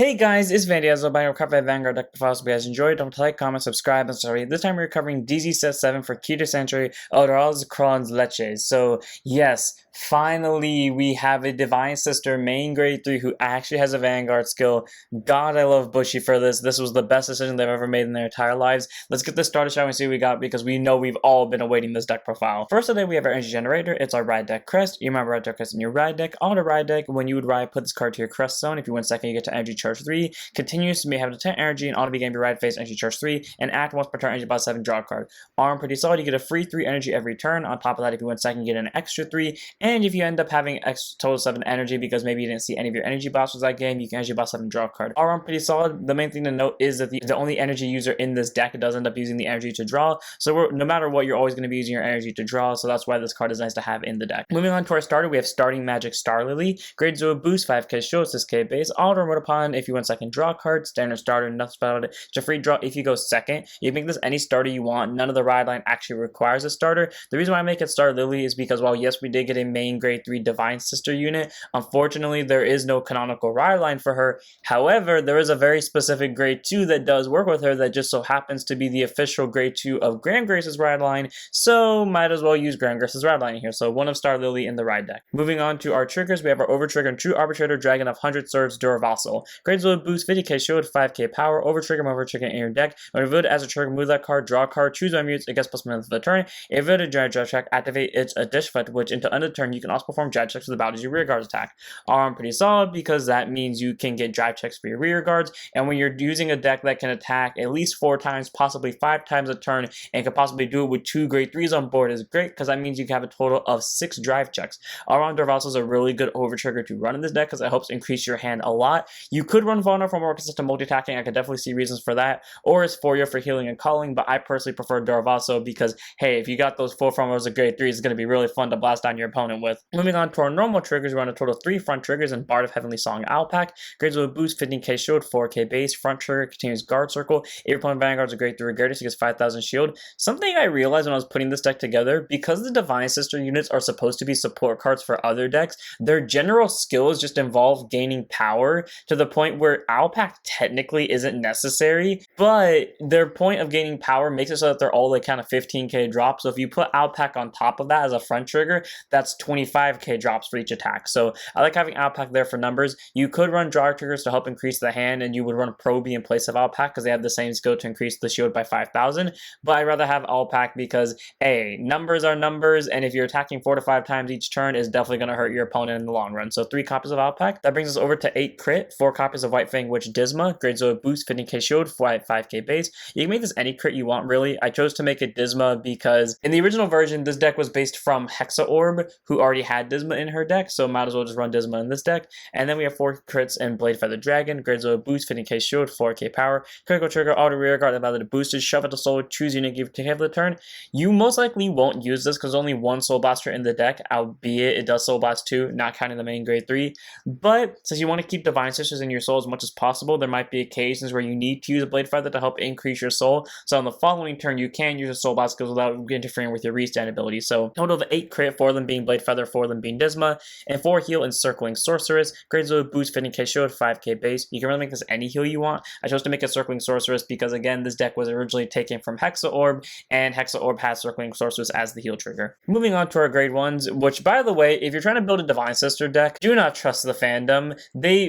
Hey guys, it's Vandiazzo by Recover Vanguard deck profiles. If you guys enjoyed, don't like, comment, subscribe, and sorry. This time we're covering DZ set 7 for Keter Century Arrozconleche. So, yes, finally we have a Divine Sister main grade 3 who actually has a Vanguard skill. God, I love Bushy for this. This was the best decision they've ever made in their entire lives. Let's get this started, shall we see what we got, because we know we've all been awaiting this deck profile. First today we have our Energy Generator. It's our Ride Deck Crest. You remember Ride Deck Crest in your Ride deck. On the Ride deck, when you would ride, put this card to your Crest zone. If you win second, you get to Energy Charge 3, continues to have 10 energy, and auto begin your ride phase energy charge 3, and act once per turn energy about 7, draw a card. Arm pretty solid, you get a free 3 energy every turn. On top of that, if you win second, you get an extra 3, and if you end up having total 7 energy because maybe you didn't see any of your energy bosses that game, you can energy about 7, draw a card. Arm pretty solid. The main thing to note is that the only energy user in this deck does end up using the energy to draw, so no matter what, you're always going to be using your energy to draw, so that's why this card is nice to have in the deck. Moving on to our starter, we have Starting Magic Star Lily. Grade 0 boost, 5k shield, 6k base. Auto remote upon, if you win second, draw a card. Standard starter, nothing about it. It's a free draw if you go second. You can make this any starter you want. None of the ride line actually requires a starter. The reason why I make it Star Lily is because while yes, we did get a main grade 3 Divine Sister unit, unfortunately there is no canonical ride line for her. However, there is a very specific grade 2 that does work with her that just so happens to be the official grade 2 of Grace's ride line, so might as well use Grace's ride line here. So one of Star Lily in the ride deck. Moving on to our triggers, we have our Over Trigger and True Arbitrator, Dragon of 100 Swords, Duravassal. Grade 0 boost, 50k shield, 5k power. Over Trigger, Over Trigger in your deck. When revealed as a trigger, move that card, draw a card, choose one mutes, it gets plus +1 for the turn. If it a jab check, activate its a dish foot, which until end of the turn you can also perform jab checks with about as your rear guards attack. Arm pretty solid because that means you can get drive checks for your rear guards, and when you're using a deck that can attack at least 4 times, possibly 5 times a turn, and can possibly do it with 2 grade 3s on board is great, because that means you can have a total of 6 drive checks. Around Duravassal is a really good over trigger to run in this deck because it helps increase your hand a lot. You could run Vulner for more consistent multi-attacking. I could definitely see reasons for that, or Euphoria for healing and calling, but I personally prefer Duravassal because, hey, if you got those 4 front rows of grade 3s, it's going to be really fun to blast down your opponent with. Moving on to our normal triggers, we run a total of 3 front triggers and Bard of Heavenly Song Alpac. Grades with boost, 15k shield, 4k base. Front trigger continues guard circle. If your opponent vanguards a grade 3 regardless, he gets 5,000 shield. Something I realized when I was putting this deck together, because the Divine Sister units are supposed to be support cards for other decks, their general skills just involve gaining power to the point where Alpac technically isn't necessary, but their point of gaining power makes it so that they're all like kind of 15k drops. So if you put Alpac on top of that as a front trigger, that's 25k drops for each attack. So I like having Alpac there for numbers. You could run draw triggers to help increase the hand, and you would run Proby in place of Alpac because they have the same skill to increase the shield by 5,000, but I'd rather have Alpac because, A, numbers are numbers, and if you're attacking 4 to 5 times each turn, it's definitely going to hurt your opponent in the long run. So 3 copies of Alpac. That brings us over to 8 crit, 4 copies of White Fang Witch Disma, grade 0 boost, 15k shield, 5k base. You can make this any crit you want, really. I chose to make it Disma because in the original version, this deck was based from Hexa Orb, who already had Disma in her deck, so might as well just run Disma in this deck. And then we have 4 crits in Blade Feather Dragon, grade 0 boost, 15k shield, 4k power. Critical trigger, auto rear guard, about the boosted, shove it to soul, choose unit, give take half of the turn. You most likely won't use this because there's only 1 Soul Blaster in the deck, albeit it does Soul Blast 2, not counting the main grade 3. But since you want to keep Divine Sisters in your soul as much as possible, there might be occasions where you need to use a Blade Feather to help increase your soul. So on the following turn, you can use a Soul Blast skills without interfering with your restand ability. So total of 8 crit, 4 of them being Blade Feather, 4 of them being Disma, and 4 heal and Circling Sorceress. Grade 0 boost, 15k shield, 5k base. You can really make this any heal you want. I chose to make it Circling Sorceress because, again, this deck was originally taken from Hexa Orb, and Hexa Orb has Circling Sorceress as the heal trigger. Moving on to our grade 1s, which, by the way, if you're trying to build a Divine Sister deck, do not trust the fandom.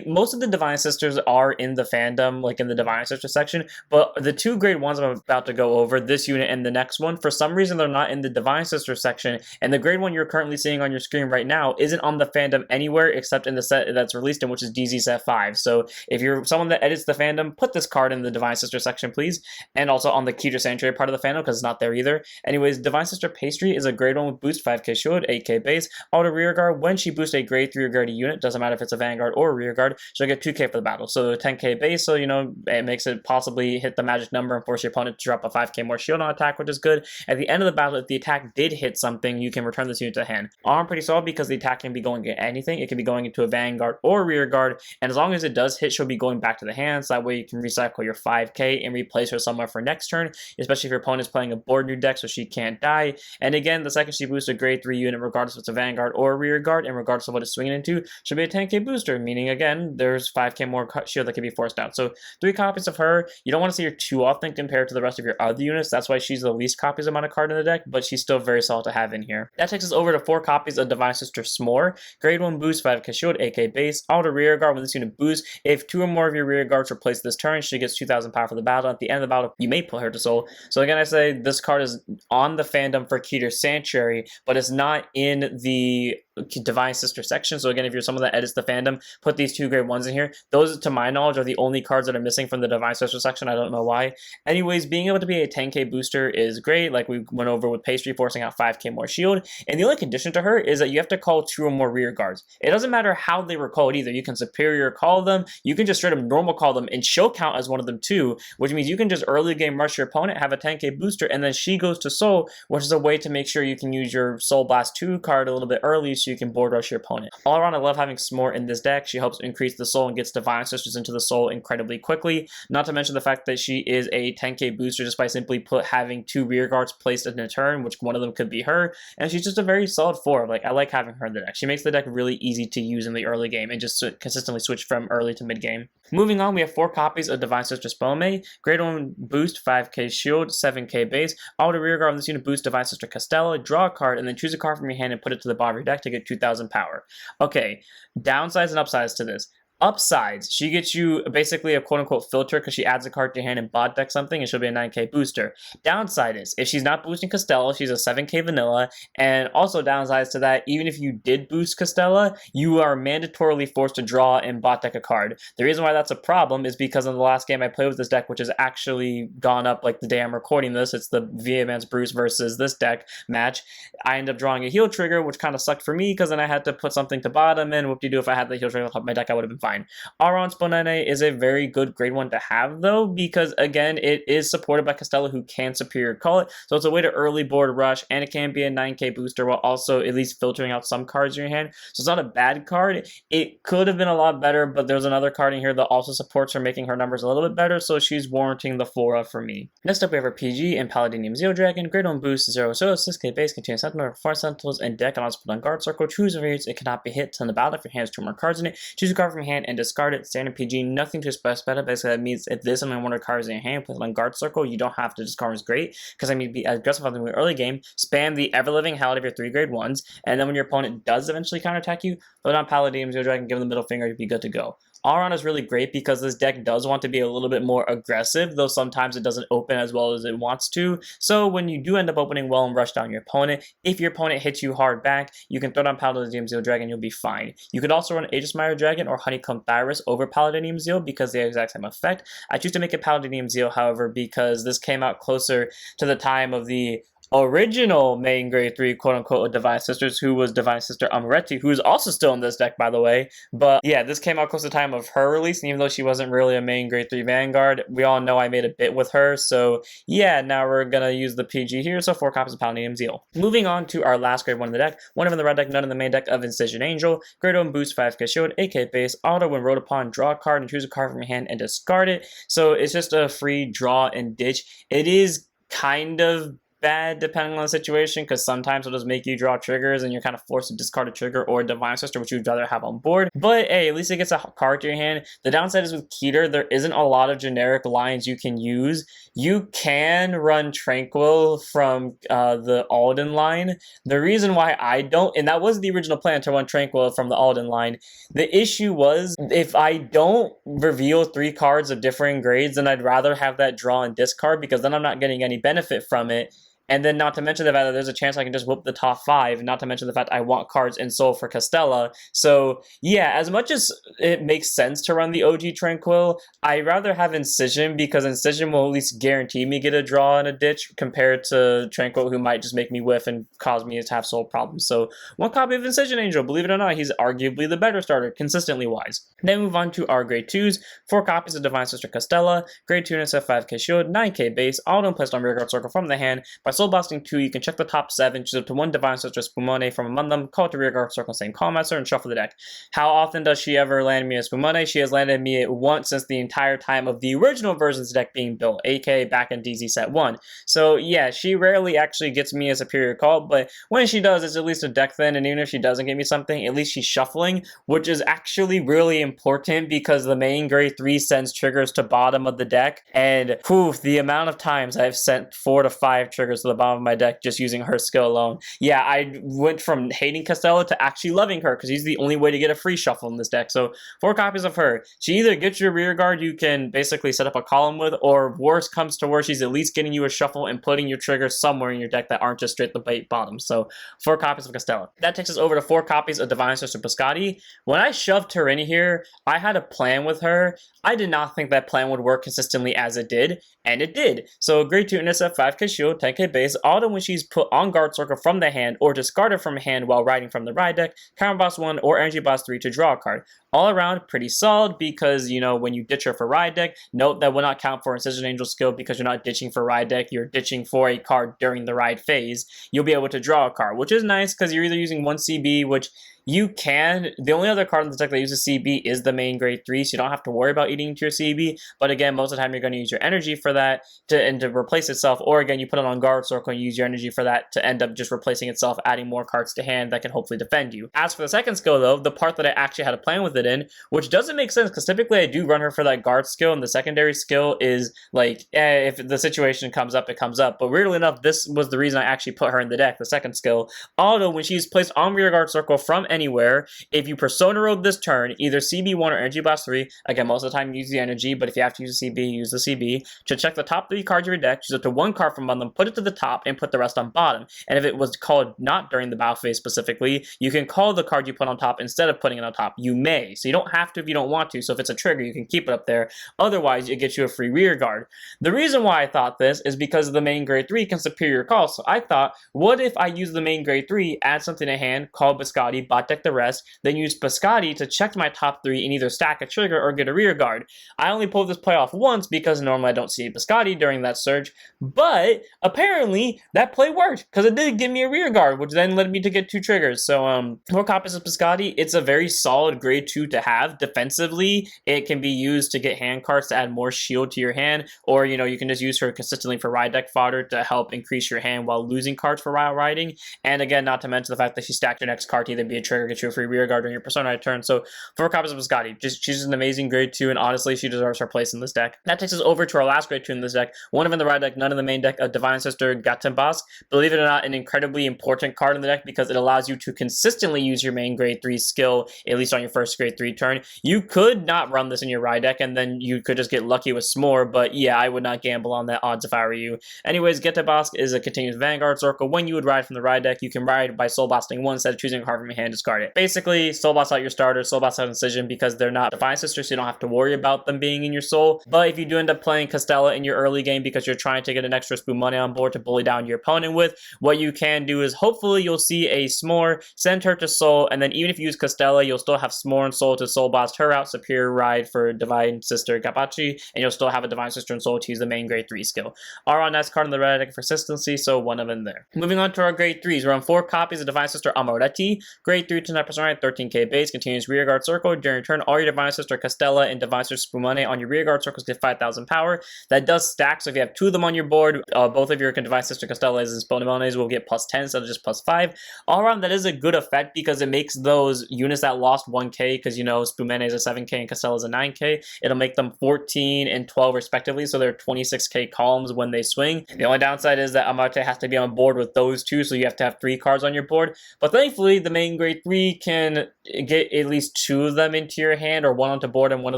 Most of the Divine Sisters are in the fandom, like in the Divine Sister section, but the 2 grade 1s I'm about to go over, this unit and the next one, for some reason they're not in the Divine Sister section, and the grade 1 you're currently seeing on your screen right now isn't on the fandom anywhere except in the set that's released in, which is DZ set 5. So if you're someone that edits the fandom, put this card in the Divine Sister section, please, and also on the Keter Century part of the fandom because it's not there either. Anyways, Divine Sister Pastry is a grade 1 with boost, 5k shield, 8k base, auto rear guard. When she boosts a grade 3 regarded unit, doesn't matter if it's a vanguard or a rear guard, she'll get 2k for the battle. So 10k base, so you know, it makes it possibly hit the magic number and force your opponent to drop a 5k more shield on attack, which is good. At the end of the battle, if the attack did hit something, you can return this unit to hand. are pretty solid because the attack can be going at anything. It can be going into a vanguard or rear guard, and as long as it does hit, she'll be going back to the hand, so that way you can recycle your 5k and replace her somewhere for next turn, especially if your opponent's playing a board new deck so she can't die. And again, the second she boosts a grade 3 unit, regardless if it's a vanguard or a rear guard, and regardless of what it's swinging into, she'll be a 10k booster, meaning again, there's 5k more shield that can be forced out. So 3 copies of her. You don't want to see her too often compared to the rest of your other units. That's why she's the least copies amount of card in the deck, but she's still very solid to have in here. That takes us over to 4 copies of Divine Sister S'more. Grade 1 boost, 5k shield, 8k base. Auto rear guard. When this unit boosts, if 2 or more of your rear guards are placed this turn, she gets 2000 power for the battle. At the end of the battle, you may put her to soul. So again, I say this card is on the fandom for Keter Sanctuary, but it's not in the Divine Sister section. So again, if you're someone that edits the fandom, put these 2 grade 1s in here. Those, to my knowledge, are the only cards that are missing from the Divine Sister section. I don't know why. Anyways, being able to be a 10k booster is great, like we went over with Pastry, forcing out 5k more shield. And the only condition to her is that you have to call 2 or more rear guards. It doesn't matter how they were called either. You can superior call them, you can just straight up normal call them, and she'll count as one of them too, which means you can just early game rush your opponent, have a 10k booster, and then she goes to soul, which is a way to make sure you can use your Soul Blast 2 card a little bit early so you can board rush your opponent. All around, I love having S'more in this deck. She helps increase the soul and gets Divine Sisters into the soul incredibly quickly. Not to mention the fact that she is a 10k booster just by simply having 2 rear guards placed in a turn, which one of them could be her, and she's just a very solid 4. Like, I like having her in the deck. She makes the deck really easy to use in the early game and just consistently switch from early to mid game. Moving on, we have 4 copies of Divine Sister Spome. Grade 1 boost, 5k shield, 7k base. Auto rear guard on this unit boost Divine Sister Castella, draw a card, and then choose a card from your hand and put it to the bottom of your deck to get 2000 power. Okay, downsides and upsides to this. Upsides, she gets you basically a quote-unquote filter because she adds a card to your hand and bot deck something, and she'll be a 9k booster. Downside is, if she's not boosting Castella, she's a 7k vanilla, and also downsides to that, even if you did boost Castella, you are mandatorily forced to draw and bot deck a card. The reason why that's a problem is because in the last game I played with this deck, which has actually gone up like the day I'm recording this, it's the Vehemence Bruce versus this deck match, I ended up drawing a heal trigger, which kind of sucked for me because then I had to put something to bottom, and whoop-de-doo, if I had the heal trigger on top of my deck, I would have been fine. Arrozconleche is a very good grade 1 to have though, because again, it is supported by Castella, who can superior call it, so it's a way to early board rush, and it can be a 9k booster while also at least filtering out some cards in your hand. So it's not a bad card. It could have been a lot better, but there's another card in here that also supports her, making her numbers a little bit better, so she's warranting the 4 for me. Next up, we have our PG and Paladinium Zeo Dragon. Grade 1 boost, 0 6k base, contains Sentinel, 4 Sentinels, and deck allows to put on guard circle. Choose a variance, it cannot be hit in the battle if your hand has 2 more cards in it. Choose a card from your hand and discard it. Standard PG, nothing too special about it. Basically, that means if this and one of the cards in your hand, put it on guard circle, you don't have to discard. Is great because I mean, be aggressive on the early game, spam the ever living hell out of your 3 grade 1s, and then when your opponent does eventually counterattack you, throw down Paladinium Zeo Dragon, give them the middle finger to be good to go. All around is really great because this deck does want to be a little bit more aggressive, though sometimes it doesn't open as well as it wants to. So when you do end up opening well and rush down your opponent, if your opponent hits you hard back, you can throw down Paladinium Zeo Dragon, you'll be fine. You could also run Aegis Dragon or Honeycomb Thyris over Paladinium Zeo because they have the exact same effect. I choose to make it Paladinium Zeo, however, because this came out closer to the time of the original main grade 3 quote-unquote Divine Sisters, who was Divine Sister Amaretti, who is also still in this deck, by the way. But yeah, this came out close to the time of her release, and even though she wasn't really a main grade 3 Vanguard, we all know I made a bit with her. So yeah, now we're gonna use the PG here, so 4 copies of Paladinium Zeo. Moving on to our last grade 1 in the deck, 1 in the red deck, none in the main deck of Incision Angel. Grade 1 boost, 5k shield, 8k base, auto when rolled upon, draw a card and choose a card from your hand and discard it. So it's just a free draw and ditch. It is kind of bad depending on the situation, because sometimes it'll just make you draw triggers and you're kind of forced to discard a trigger or a Divine Sister, which you'd rather have on board. But hey, at least it gets a card to your hand. The downside is with Keter, there isn't a lot of generic lines you can use. You can run Tranquil from the Alden line. The reason why I don't, and that was the original plan, to run Tranquil from the Alden line, the issue was if I don't reveal 3 cards of differing grades, then I'd rather have that draw and discard, because then I'm not getting any benefit from it. And then not to mention the fact that there's a chance I can just whoop the top 5, not to mention the fact I want cards in soul for Castella. So yeah, as much as it makes sense to run the OG Tranquil, I'd rather have Incision, because Incision will at least guarantee me get a draw and a ditch compared to Tranquil, who might just make me whiff and cause me to have soul problems. So 1 copy of Incision Angel, believe it or not, he's arguably the better starter, consistently wise. Then move on to our grade 2s, 4 copies of Divine Sister Castella, grade 2 units at 5k shield, 9k base, auto placed on rearguard circle from the hand by Soul Blasting 2, you can check the top 7, choose up to 1 Divine Sister Spumone from among them, call it to rearguard circle, same Call Master, and shuffle the deck. How often does she ever land me a Spumone? She has landed me it once since the entire time of the original version's deck being built, aka back in DZ set 1. So yeah, she rarely actually gets me a superior call, but when she does, it's at least a deck thin, and even if she doesn't get me something, at least she's shuffling, which is actually really important because the main grade 3 sends triggers to bottom of the deck, and whew, the amount of times I've sent 4 to 5 triggers to the bottom of my deck just using her skill alone. Yeah, I went from hating Castella to actually loving her because he's the only way to get a free shuffle in this deck. So 4 copies of her. She either gets you a rear guard you can basically set up a column with, or worse comes to worse, she's at least getting you a shuffle and putting your triggers somewhere in your deck that aren't just straight the bottom. So 4 copies of Castella. That takes us over to 4 copies of Divine Sister Biscotti. When I shoved her in here, I had a plan with her. I did not think that plan would work consistently as it did, and it did. So grade 2 intercept, 5k shield, 10k base, auto when she's put on guard circle from the hand or discarded from hand while riding from the ride deck, counter boss 1 or energy boss 3 to draw a card. All around, pretty solid because, you know, when you ditch her for ride deck, note that will not count for Incision Angel skill because you're not ditching for ride deck, you're ditching for a card during the ride phase. You'll be able to draw a card, which is nice because you're either using 1 CB, which you can. The only other card in the deck that uses CB is the main grade 3, so you don't have to worry about eating into your CB. But again, most of the time you're going to use your energy for that to replace itself. Or again, you put it on guard circle and use your energy for that to end up just replacing itself, adding more cards to hand that can hopefully defend you. As for the second skill though, the part that I actually had a plan with it in, which doesn't make sense because typically I do run her for that guard skill, and the secondary skill is like, if the situation comes up, it comes up. But weirdly enough, this was the reason I actually put her in the deck, the second skill. Auto, when she's placed on rear guard circle from anywhere, if you Persona Rogue this turn, either CB1 or Energy Blast 3, again, most of the time use the energy, but if you have to use a CB, use the CB, to check the top 3 cards of your deck, choose up to 1 card from among them, put it to the top, and put the rest on bottom. And if it was called not during the battle phase specifically, you can call the card you put on top instead of putting it on top. You may, so you don't have to if you don't want to, so if it's a trigger, you can keep it up there. Otherwise, it gets you a free rear guard. The reason why I thought this is because the main grade 3 can superior call, so I thought, what if I use the main grade 3, add something to hand, call Biscotti, bot deck the rest, then use Biscotti to check my top 3 and either stack a trigger or get a rear guard. I only pulled this play off once because normally I don't see Biscotti during that surge, but apparently that play worked because it did give me a rear guard, which then led me to get 2 triggers. So 4 copies of Biscotti, it's a very solid grade 2 to have. Defensively, it can be used to get hand cards to add more shield to your hand, or you know, you can just use her consistently for ride deck fodder to help increase your hand while losing cards for while riding. And again, not to mention the fact that she stacked your next card to either be a trigger, get you a free rear guard during your Persona turn. So 4 copies of Biscotti, she's just an amazing grade 2, and honestly, she deserves her place in this deck. That takes us over to our last grade 2 in this deck. One of in the ride deck, none in the main deck, a Divine Sister Gatenbask. Believe it or not, an incredibly important card in the deck because it allows you to consistently use your main grade 3 skill, at least on your first grade 3 turn. You could not run this in your ride deck, and then you could just get lucky with S'more, but yeah, I would not gamble on that odds if I were you. Anyways, Gatenbask is a continuous vanguard circle. When you would ride from the ride deck, you can ride by soul blasting 1 instead of choosing a card from your hand, discard it. Basically, soul blast out your starter, soul blast out Incision because they're not Divine Sisters, so you don't have to worry about them being in your soul. But if you do end up playing Castella in your early game because you're trying to get an extra spoon money on board to bully down your opponent with, what you can do is hopefully you'll see a S'more, send her to soul, and then even if you use Castella, you'll still have S'more and soul to soul blast her out, superior ride for Divine Sister Gapachi, and you'll still have a Divine Sister and soul to use the main grade 3 skill. Our next card in the red deck for consistency, so 1 of them there. Moving on to our grade 3s, we're on 4 copies of Divine Sister Amoretti, grade 3 to 9%, 13k base, continuous rear guard circle. During your turn, all your Divine Sister Castella and Divine Sister Spumone on your rear guard circles get 5,000 power. That does stack, so if you have 2 of them on your board, both of your Divine Sister Castellas and Spumone will get plus 10 instead of just plus 5. All around, that is a good effect because it makes those units that lost 1k, because you know Spumone is a 7k and Castella is a 9k, it'll make them 14 and 12 respectively, so they're 26k columns when they swing. The only downside is that Amarte has to be on board with those 2, so you have to have 3 cards on your board. But thankfully, the main grade 3 can get at least 2 of them into your hand, or 1 onto board and 1 of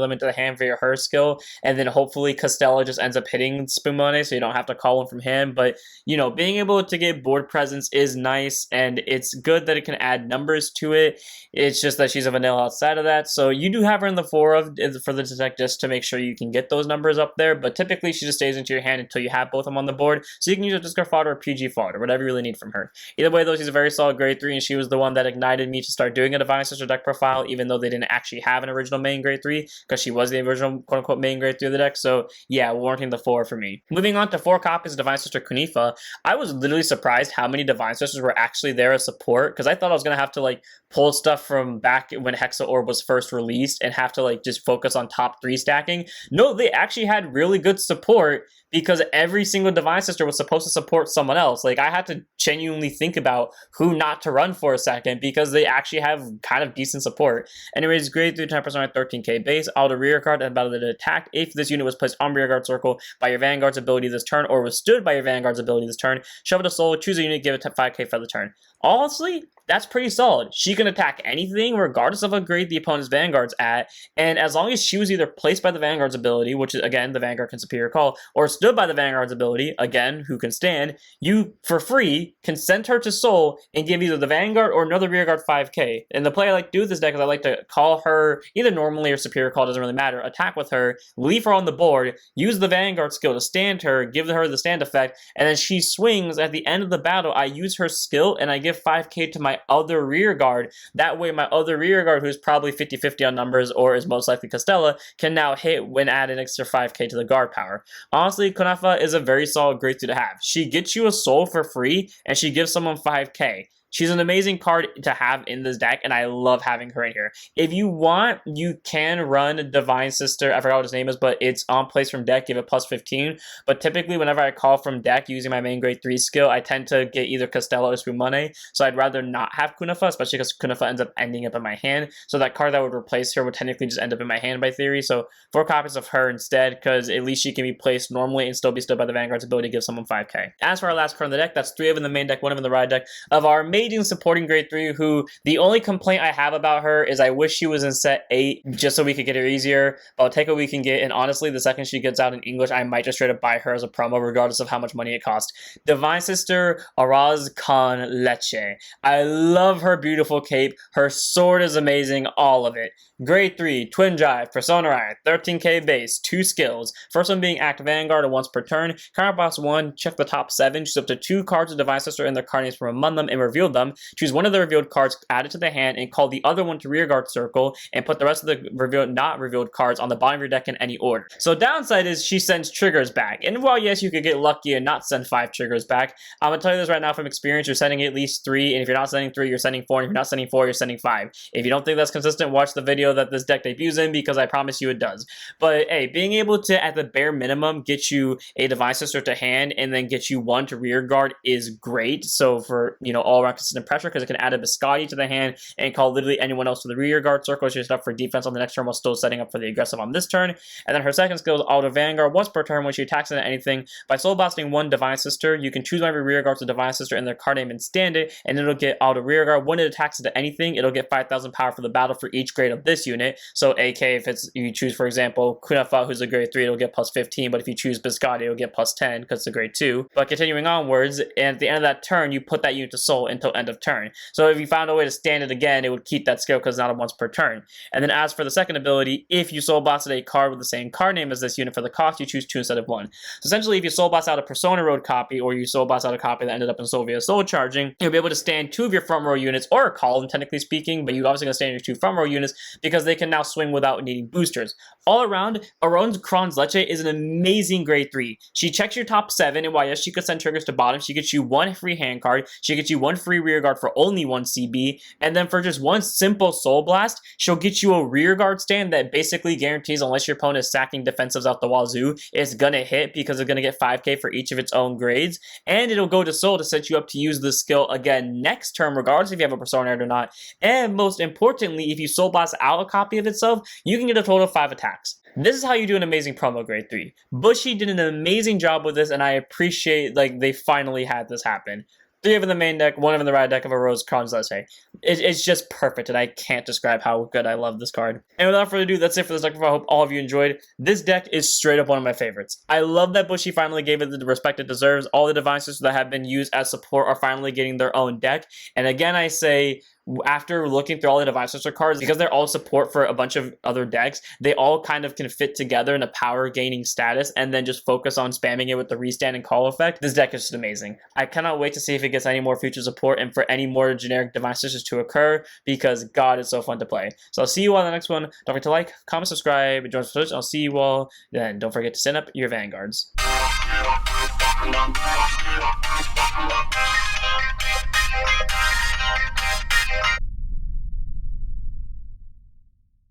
them into the hand via her skill, and then hopefully Castella just ends up hitting Spumone, so you don't have to call one from hand. But you know, being able to get board presence is nice, and it's good that it can add numbers to it. It's just that she's a vanilla outside of that, so you do have her in the 4 of for the detect just to make sure you can get those numbers up there. But typically she just stays into your hand until you have both of them on the board, so you can use a discard fodder or PG fodder, whatever you really need from her. Either way though, she's a very solid grade 3, and she was the one that ignited wanted me to start doing a Divine Sister deck profile, even though they didn't actually have an original main grade 3, because she was the original quote-unquote main grade 3 of the deck. So yeah, warranting the 4 for me. Moving on to 4 copies of Divine Sister Kunifa, I was literally surprised how many Divine Sisters were actually there as support, because I thought I was going to have to like pull stuff from back when Hexa Orb was first released and have to like just focus on top 3 stacking. No, they actually had really good support, because every single Divine Sister was supposed to support someone else. Like, I had to genuinely think about who not to run for a second, because they actually have kind of decent support. Anyways, grade 3 10% on 13k base. Auto rear guard at battle that attacked. If this unit was placed on rear guard circle by your Vanguard's ability this turn, or withstood by your Vanguard's ability this turn, shove it to soul, choose a unit, give it 5k for the turn. Honestly, that's pretty solid. She can attack anything regardless of what grade the opponent's Vanguard's at, and as long as she was either placed by the Vanguard's ability, which is, again, the Vanguard can superior call, or stood by the Vanguard's ability, again, who can stand, you, for free, can send her to soul and give either the Vanguard or another rearguard 5k. And the play I like to do with this deck is I like to call her, either normally or superior call, doesn't really matter, attack with her, leave her on the board, use the Vanguard skill to stand her, give her the stand effect, and then she swings at the end of the battle. I use her skill and I give 5k to my other rear guard. That way my other rear guard, who's probably 50-50 on numbers or is most likely Castella, can now hit when add an extra 5k to the guard power. Honestly, Kunifa is a very solid grade 2 to have. She gets you a soul for free and she gives someone 5k. She's an amazing card to have in this deck, and I love having her in here. If you want, you can run Divine Sister. I forgot what his name is, but it's on place from deck. Give it plus 15. But typically, whenever I call from deck using my main grade 3 skill, I tend to get either Castella or Spumane. So I'd rather not have Kunifa, especially because Kunifa ends up ending up in my hand. So that card that would replace her would technically just end up in my hand by theory. So 4 copies of her instead, because at least she can be placed normally and still be stood by the Vanguard's ability to give someone 5k. As for our last card in the deck, that's 3 of in the main deck, 1 of in the ride deck, of our amazing supporting grade 3, who the only complaint I have about her is I wish she was in set 8 just so we could get her easier, but I'll take what we can get, and honestly, the second she gets out in English, I might just straight up buy her as a promo regardless of how much money it costs. Divine Sister Arrozconleche. I love her beautiful cape, her sword is amazing, all of it. Grade 3, Twin Drive, Persona Riot, 13k base, 2 skills. First one being Act Vanguard once per turn. Card box 1, check the top 7, choose up to 2 cards of Divine Sister and their card names from among them and reveal them. Choose one of the revealed cards, add it to the hand, and call the other one to rearguard circle, and put the rest of the revealed, not revealed cards on the bottom of your deck in any order. So downside is she sends triggers back. And while yes, you could get lucky and not send 5 triggers back, I'm going to tell you this right now from experience, you're sending at least 3, and if you're not sending 3, you're sending 4, and if you're not sending 4, you're sending 5. If you don't think that's consistent, watch the video that this deck debuts in, because I promise you it does. But hey, being able to, at the bare minimum, get you a Divine Sister to hand and then get you 1 to rear guard is great. So for, you know, all around consistent pressure, because it can add a Biscotti to the hand and call literally anyone else to the rear guard circle. She's set up for defense on the next turn while still setting up for the aggressive on this turn. And then her second skill is Auto Vanguard. Once per turn, when she attacks into anything, by soul blasting 1 Divine Sister, you can choose one of your rear guards to Divine Sister and their card name and stand it, and it'll get Auto Rear Guard. When it attacks into anything, it'll get 5,000 power for the battle for each grade of this unit. So AK, if it's you choose, for example, Kunifa, who's a grade 3, it'll get plus 15, but if you choose Biscotti, it'll get plus 10 because it's a grade 2. But continuing onwards, and at the end of that turn, you put that unit to soul until end of turn. So if you found a way to stand it again, it would keep that skill because it's not a once per turn. And then as for the second ability, if you soul blasted a card with the same card name as this unit for the cost, you choose 2 instead of 1. So essentially, if you soul blast out a Persona Road copy, or you soul blast out a copy that ended up in soul via soul charging, you'll be able to stand 2 of your front row units, or a call, technically speaking, but you're obviously going to stand your 2 front row units because they can now swing without needing boosters. All around, Arrozconleche is an amazing grade 3. She checks your top 7, and while yes, she could send triggers to bottom, she gets you 1 free hand card, she gets you 1 free rear guard for only 1 CB, and then for just 1 simple soul blast, she'll get you a rear guard stand that basically guarantees, unless your opponent is sacking defensives out the wazoo, it's gonna hit because it's gonna get 5k for each of its own grades, and it'll go to soul to set you up to use the skill again next turn, regardless if you have a Persona or not. And most importantly, if you soul blast out a copy of itself, you can get a total of 5 attacks. This is how you do an amazing promo grade 3. Bushy did an amazing job with this, and I appreciate, like, they finally had this happen. 3 of in the main deck, 1 of in the ride deck of Arrozconleche. It's just perfect, and I can't describe how good I love this card. And without further ado, that's it for this deck. I hope all of you enjoyed. This deck is straight up one of my favorites. I love that Bushy finally gave it the respect it deserves. All the Divine Sisters that have been used as support are finally getting their own deck. And again, I say, after looking through all the Divine Sorcerer cards, because they're all support for a bunch of other decks, they all kind of can fit together in a power gaining status and then just focus on spamming it with the restand and call effect. This deck is just amazing. I cannot wait to see if it gets any more future support and for any more generic Divine Sorcerers to occur, because God, it's so fun to play. So I'll see you all in the next one. Don't forget to like, comment, subscribe, and join us for Twitch. I'll see you all then. Don't forget to send up your vanguards.